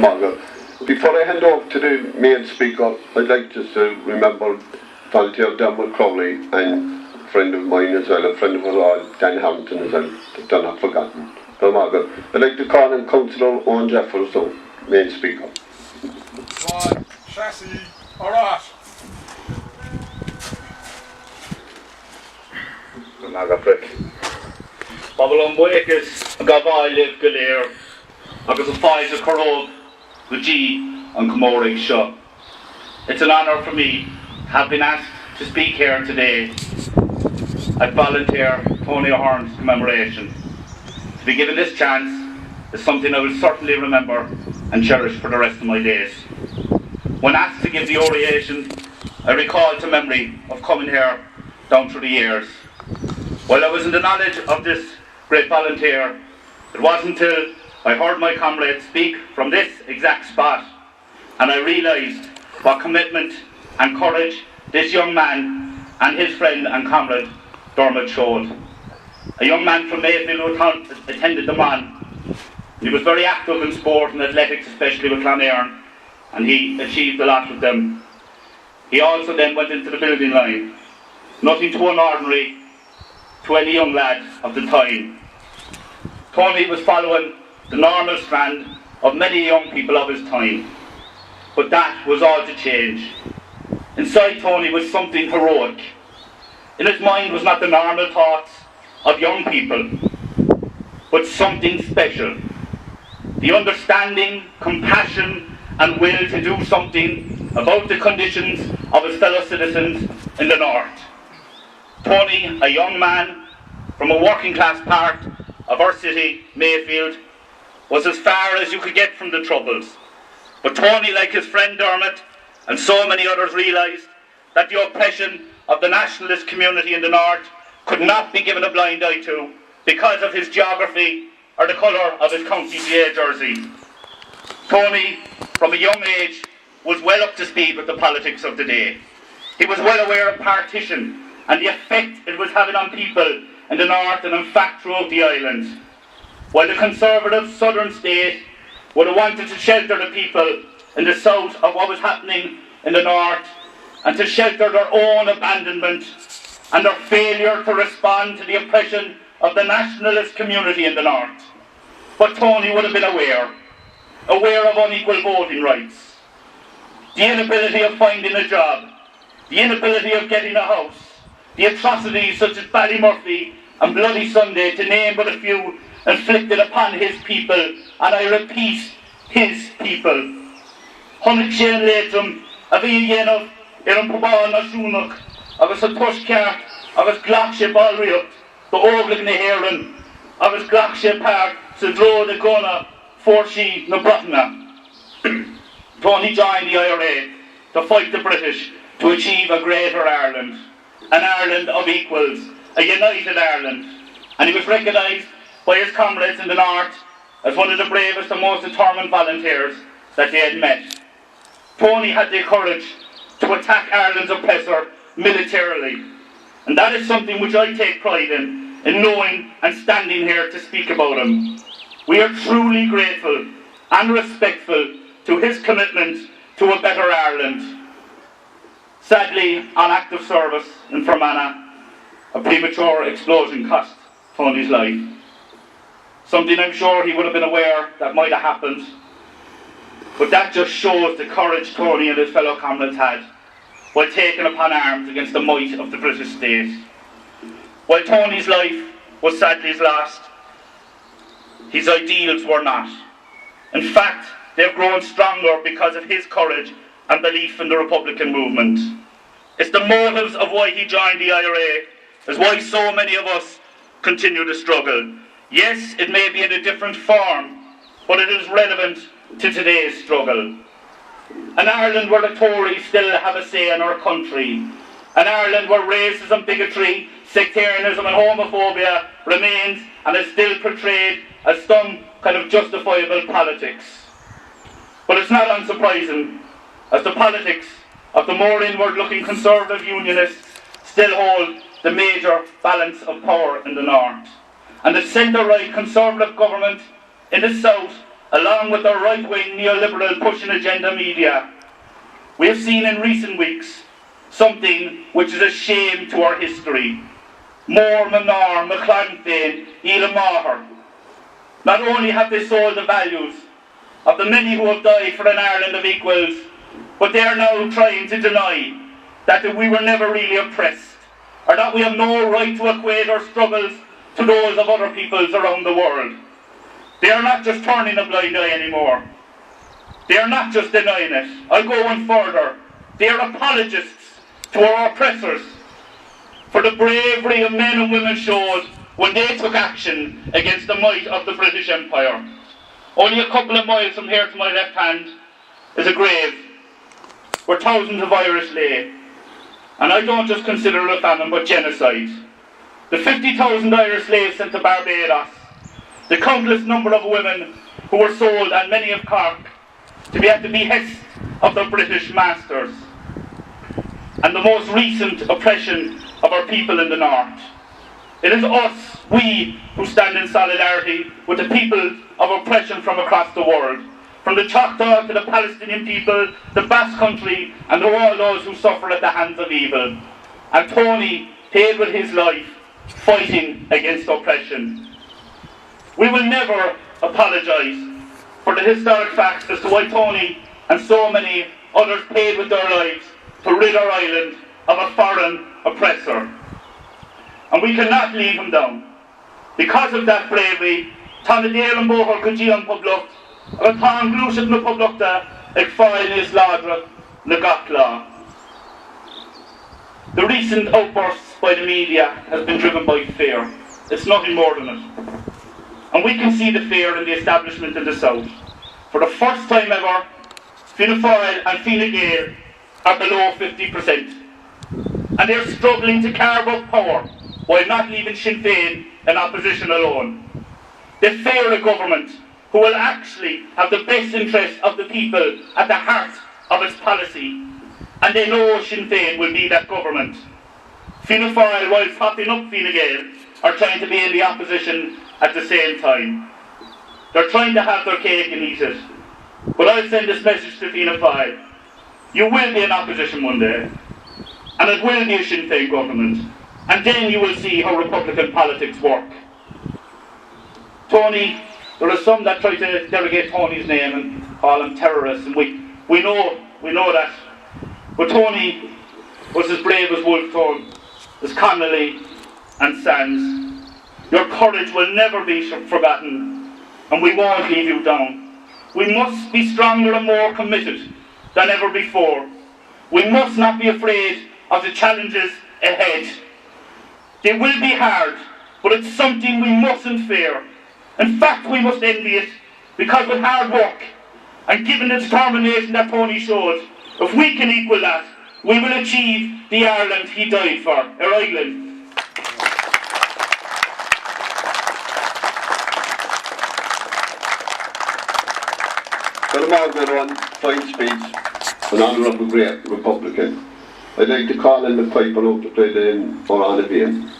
Before I hand over to the main speaker, I'd like just to remember Volunteer Tony Ahern and a friend of mine as well, a friend of us all, Dan Hampton as well, that they're not forgotten. I'd like to call in Councillor Eoghan Jeffers, so main speaker. Chassis, alright. Babylon Wake's Gavaile Cllr, agus a Féin Corrog, the G and Commemoration. It's an honour for me to have been asked to speak here today at Volunteer Tony Ahern's Commemoration. To be given this chance is something I will certainly remember and cherish for the rest of my days. When asked to give the oration, I recall to memory of coming here down through the years. While I was in the knowledge of this great volunteer, it wasn't until I heard my comrade speak from this exact spot and I realised what commitment and courage this young man and his friend and comrade Dermot showed. A young man from Mayfield who attended the Mon. He was very active in sport and athletics, especially with Clan Ahern, and he achieved a lot with them. He also then went into the building line. Nothing too unordinary to any young lad of the time. Tony was following the normal strand of many young people of his time, but that was all to change. Inside Tony was something heroic. In his mind was not the normal thoughts of young people, but something special. The understanding, compassion and will to do something about the conditions of his fellow citizens in the north. Tony, a young man from a working class part of our city, Mayfield, was as far as you could get from the Troubles. But Tony, like his friend Dermot and so many others, realised that the oppression of the nationalist community in the north could not be given a blind eye to because of his geography or the colour of his County GA jersey. Tony, from a young age, was well up to speed with the politics of the day. He was well aware of partition and the effect it was having on people in the north and in fact throughout the island. While the conservative southern state would have wanted to shelter the people in the south of what was happening in the north and to shelter their own abandonment and their failure to respond to the oppression of the nationalist community in the north. But Tony would have been aware of unequal voting rights, the inability of finding a job, the inability of getting a house, the atrocities such as Ballymurphy and Bloody Sunday, to name but a few, inflicted upon his people, and I repeat, his people. Honnig sé létrum a bhí dhéanamh an pobal náisiúnach agus a tuisceart agus ghlach sé ballríocht do óglaigh na hÉireann agus ghlach sé páirc sa dro de gona fórsí na Breataine. Tony joined the IRA to fight the British to achieve a greater Ireland, an Ireland of equals, a united Ireland, and he was recognised by his comrades in the north as one of the bravest and most determined volunteers that they had met. Tony had the courage to attack Ireland's oppressor militarily, and that is something which I take pride in knowing and standing here to speak about him. We are truly grateful and respectful to his commitment to a better Ireland. Sadly, on active service in Fermanagh, a premature explosion cost Tony's life. Something I'm sure he would have been aware that might have happened, but that just shows the courage Tony and his fellow comrades had while taking upon arms against the might of the British state. While Tony's life was sadly lost, his ideals were not. In fact, they've grown stronger because of his courage and belief in the Republican movement. It's the motives of why he joined the IRA, is why so many of us continue to struggle. Yes, it may be in a different form, but it is relevant to today's struggle. An Ireland where the Tories still have a say in our country. An Ireland where racism, bigotry, sectarianism and homophobia remains and is still portrayed as some kind of justifiable politics. But it's not unsurprising, as the politics of the more inward-looking conservative unionists still hold the major balance of power in the north. And the centre-right conservative government in the south along with the right-wing neoliberal pushing agenda media. We have seen in recent weeks something which is a shame to our history. More Menor, MacCurtain, Féin, Eoghan. Not only have they sold the values of the many who have died for an Ireland of equals, but they are now trying to deny that we were never really oppressed, or that we have no right to equate our struggles to those of other peoples around the world. They are not just turning a blind eye anymore. They are not just denying it. I'll go one further. They are apologists to our oppressors for the bravery of men and women showed when they took action against the might of the British Empire. Only a couple of miles from here to my left hand is a grave where thousands of Irish lay. And I don't just consider it a famine, but genocide. The 50,000 Irish slaves sent to Barbados, the countless number of women who were sold, and many of Cork, to be at the behest of their British masters, and the most recent oppression of our people in the north. It is us, we, who stand in solidarity with the people of oppression from across the world, from the Choctaw to the Palestinian people, the Basque Country, and to all those who suffer at the hands of evil. And Tony paid with his life fighting against oppression. We will never apologise for the historic facts as to why Tony and so many others paid with their lives to rid our island of a foreign oppressor. And we cannot leave him down. Because of that bravery, Tána Déireann Bóthar go dtí an Poblacht, agus tá an glúiseach na Poblaachta ag fáil níos láidre na gach lá. The recent outbursts by the media has been driven by fear. It's nothing more than it. And we can see the fear in the establishment in the south. For the first time ever, Fianna Fáil and Fine Gael are below 50%. And they're struggling to carve up power while not leaving Sinn Féin in opposition alone. They fear a government who will actually have the best interests of the people at the heart of its policy. And they know Sinn Féin will be that government. Fianna Fáil, while propping up Fine Gael, are trying to be in the opposition at the same time. They're trying to have their cake and eat it. But I'll send this message to Fianna Fáil. You will be in opposition one day, and it will be a Sinn Féin government, and then you will see how Republican politics work. Tony, there are some that try to derogate Tony's name and call him terrorist, and we know that. But Tony was as brave as Wolfe, as Connolly and Sands. Your courage will never be forgotten, and we won't leave you down. We must be stronger and more committed than ever before. We must not be afraid of the challenges ahead. They will be hard, but it's something we mustn't fear. In fact, we must envy it, because with hard work and given the determination that Tony showed, if we can equal that, we will achieve the Ireland he died for, Eoghan. One fine speech, an honourable great Republican. I'd like to call in the pipe and out to play the oration.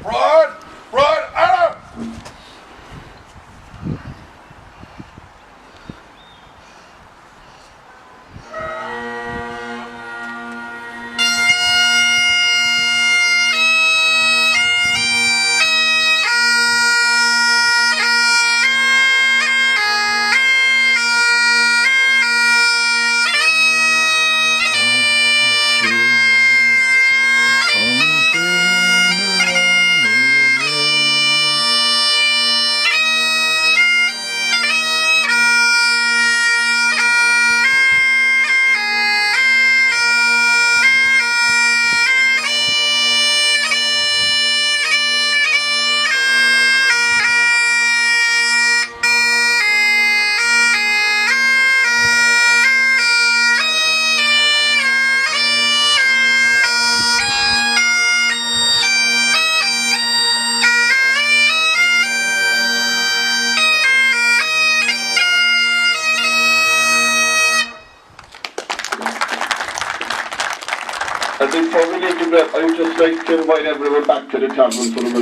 Right, Anna! Before we leave the breath, I would just like to invite everyone back to the tavern for a minute.